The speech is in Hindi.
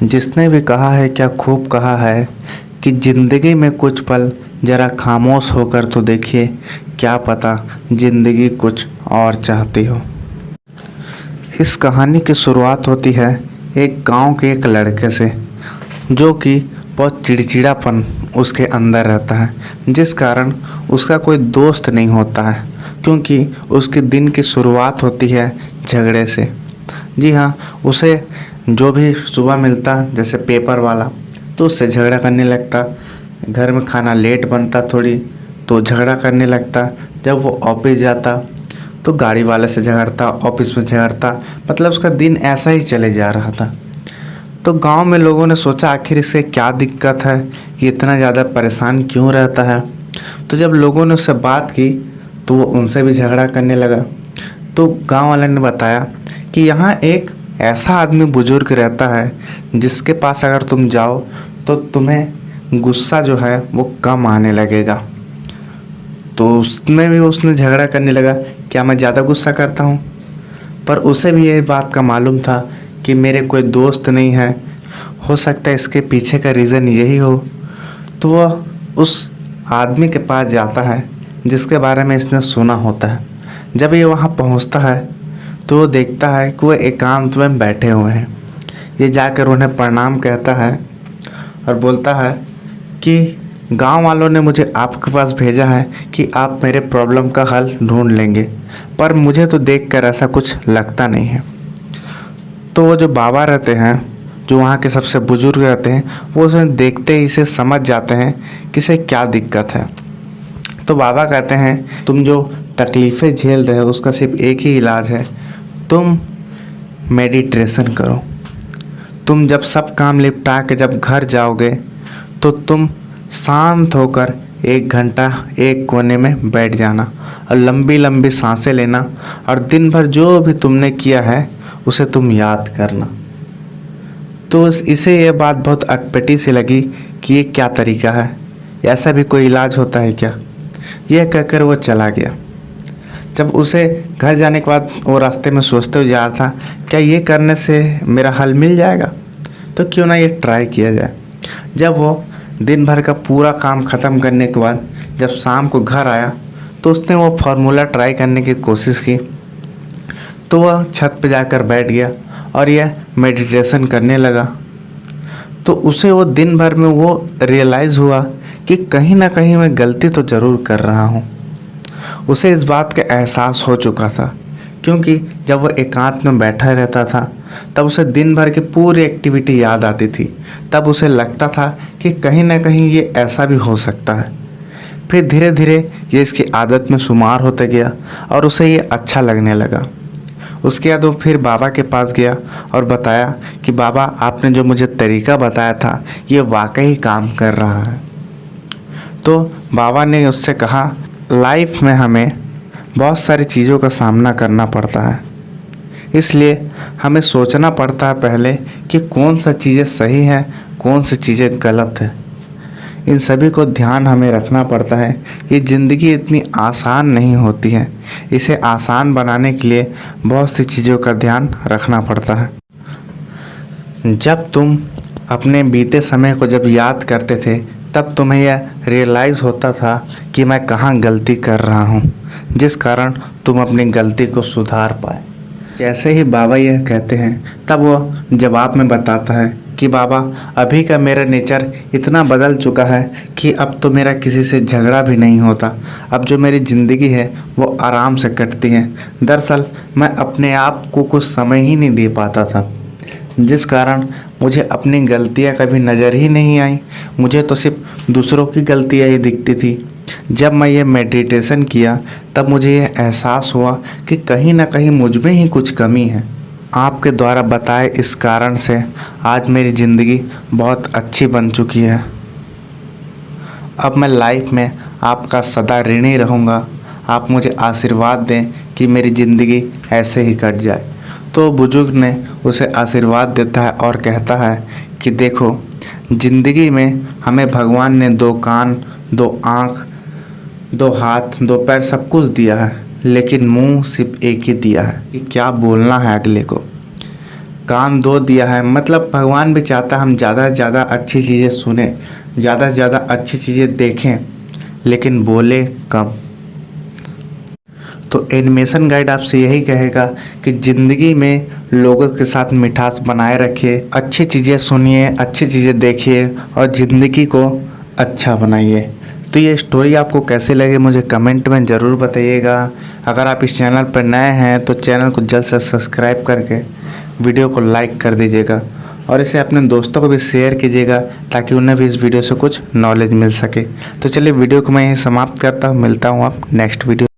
जिसने भी कहा है क्या खूब कहा है कि ज़िंदगी में कुछ पल ज़रा खामोश होकर तो देखिए, क्या पता ज़िंदगी कुछ और चाहती हो। इस कहानी की शुरुआत होती है एक गांव के एक लड़के से, जो कि बहुत चिड़चिड़ापन उसके अंदर रहता है, जिस कारण उसका कोई दोस्त नहीं होता है, क्योंकि उसके दिन की शुरुआत होती है झगड़े से। जी हाँ, उसे जो भी सुबह मिलता जैसे पेपर वाला तो उससे झगड़ा करने लगता। घर में खाना लेट बनता थोड़ी तो झगड़ा करने लगता। जब वो ऑफिस जाता तो गाड़ी वाले से झगड़ता, ऑफिस में झगड़ता, मतलब उसका दिन ऐसा ही चले जा रहा था। तो गांव में लोगों ने सोचा आखिर इससे क्या दिक्कत है, ये इतना ज़्यादा परेशान क्यों रहता है। तो जब लोगों ने उससे बात की तो वो उनसे भी झगड़ा करने लगा। तो गांव वाले ने बताया कि यहाँ एक ऐसा आदमी बुजुर्ग रहता है जिसके पास अगर तुम जाओ तो तुम्हें गुस्सा जो है वो कम आने लगेगा। तो उसने झगड़ा करने लगा, क्या मैं ज़्यादा गुस्सा करता हूँ? पर उसे भी ये बात का मालूम था कि मेरे कोई दोस्त नहीं है, हो सकता है इसके पीछे का रीज़न यही हो। तो वह उस आदमी के पास जाता है जिसके बारे में इसने सुना होता है। जब ये वहाँ पहुँचता है तो वो देखता है कि वो एकांत में बैठे हुए हैं। ये जाकर उन्हें प्रणाम कहता है और बोलता है कि गांव वालों ने मुझे आपके पास भेजा है कि आप मेरे प्रॉब्लम का हल ढूंढ लेंगे, पर मुझे तो देखकर ऐसा कुछ लगता नहीं है। तो वो जो बाबा रहते हैं, जो वहाँ के सबसे बुजुर्ग रहते हैं, वो उसे देखते ही इसे समझ जाते हैं कि इसे क्या दिक्कत है। तो बाबा कहते हैं तुम जो तकलीफ़ें झेल रहे हो उसका सिर्फ एक ही इलाज है, तुम मेडिटेशन करो। तुम जब सब काम निपटा के जब घर जाओगे तो तुम शांत होकर 1 घंटा एक कोने में बैठ जाना और लंबी लंबी सांसें लेना, और दिन भर जो भी तुमने किया है उसे तुम याद करना। तो इसे ये बात बहुत अटपटी सी लगी कि ये क्या तरीका है, ऐसा भी कोई इलाज होता है क्या? यह कहकर वो चला गया। जब उसे घर जाने के बाद वो रास्ते में सोचते हुए जा रहा था, क्या ये करने से मेरा हल मिल जाएगा, तो क्यों ना ये ट्राई किया जाए। जब वो दिन भर का पूरा काम ख़त्म करने के बाद जब शाम को घर आया तो उसने वो फार्मूला ट्राई करने की कोशिश की। तो वह छत पे जाकर बैठ गया और यह मेडिटेशन करने लगा। तो उसे वो दिन भर में वो रियलाइज़ हुआ कि कहीं ना कहीं मैं गलती तो ज़रूर कर रहा हूँ। उसे इस बात का एहसास हो चुका था, क्योंकि जब वो एकांत में बैठा रहता था तब उसे दिन भर की पूरी एक्टिविटी याद आती थी। तब उसे लगता था कि कहीं ना कहीं ये ऐसा भी हो सकता है। फिर धीरे धीरे ये इसकी आदत में शुमार होते गया और उसे ये अच्छा लगने लगा। उसके बाद वो फिर बाबा के पास गया और बताया कि बाबा आपने जो मुझे तरीका बताया था ये वाकई काम कर रहा है। तो बाबा ने उससे कहा, लाइफ में हमें बहुत सारी चीज़ों का सामना करना पड़ता है, इसलिए हमें सोचना पड़ता है पहले कि कौन सा चीज़ें सही हैं, कौन सी चीज़ें गलत है। इन सभी को ध्यान हमें रखना पड़ता है। ये ज़िंदगी इतनी आसान नहीं होती है, इसे आसान बनाने के लिए बहुत सी चीज़ों का ध्यान रखना पड़ता है। जब तुम अपने बीते समय को जब याद करते थे तब तुम्हें यह रियलाइज़ होता था कि मैं कहाँ गलती कर रहा हूँ, जिस कारण तुम अपनी गलती को सुधार पाए। जैसे ही बाबा यह कहते हैं तब वह जवाब में बताता है कि बाबा अभी का मेरा नेचर इतना बदल चुका है कि अब तो मेरा किसी से झगड़ा भी नहीं होता। अब जो मेरी ज़िंदगी है वो आराम से कटती है। दरअसल मैं अपने आप को कुछ समय ही नहीं दे पाता था, जिस कारण मुझे अपनी गलतियाँ कभी नज़र ही नहीं आई। मुझे तो सिर्फ दूसरों की गलतियाँ ही दिखती थी। जब मैं ये मेडिटेशन किया तब मुझे ये एहसास हुआ कि कहीं ना कहीं मुझ में ही कुछ कमी है। आपके द्वारा बताए इस कारण से आज मेरी ज़िंदगी बहुत अच्छी बन चुकी है। अब मैं लाइफ में आपका सदा ऋणी रहूँगा। आप मुझे आशीर्वाद दें कि मेरी ज़िंदगी ऐसे ही कट जाए। तो बुजुर्ग ने उसे आशीर्वाद देता है और कहता है कि देखो, ज़िंदगी में हमें भगवान ने 2 कान, 2 आँख, 2 हाथ, 2 पैर सब कुछ दिया है, लेकिन मुंह सिर्फ एक ही दिया है कि क्या बोलना है अगले को। कान दो दिया है, मतलब भगवान भी चाहता हम ज़्यादा से ज़्यादा अच्छी चीज़ें सुने, ज़्यादा से ज़्यादा अच्छी चीज़ें देखें, लेकिन बोले कम। तो एनिमेशन गाइड आपसे यही कहेगा कि ज़िंदगी में लोगों के साथ मिठास बनाए रखिए, अच्छी चीज़ें सुनिए, अच्छी चीज़ें देखिए और ज़िंदगी को अच्छा बनाइए। तो ये स्टोरी आपको कैसे लगे मुझे कमेंट में ज़रूर बताइएगा। अगर आप इस चैनल पर नए हैं तो चैनल को जल्द से सब्सक्राइब करके वीडियो को लाइक कर दीजिएगा और इसे अपने दोस्तों को भी शेयर कीजिएगा ताकि उन्हें भी इस वीडियो से कुछ नॉलेज मिल सके। तो चलिए वीडियो को मैं यहीं समाप्त करता हूँ, मिलता हूँ आप नेक्स्ट वीडियो।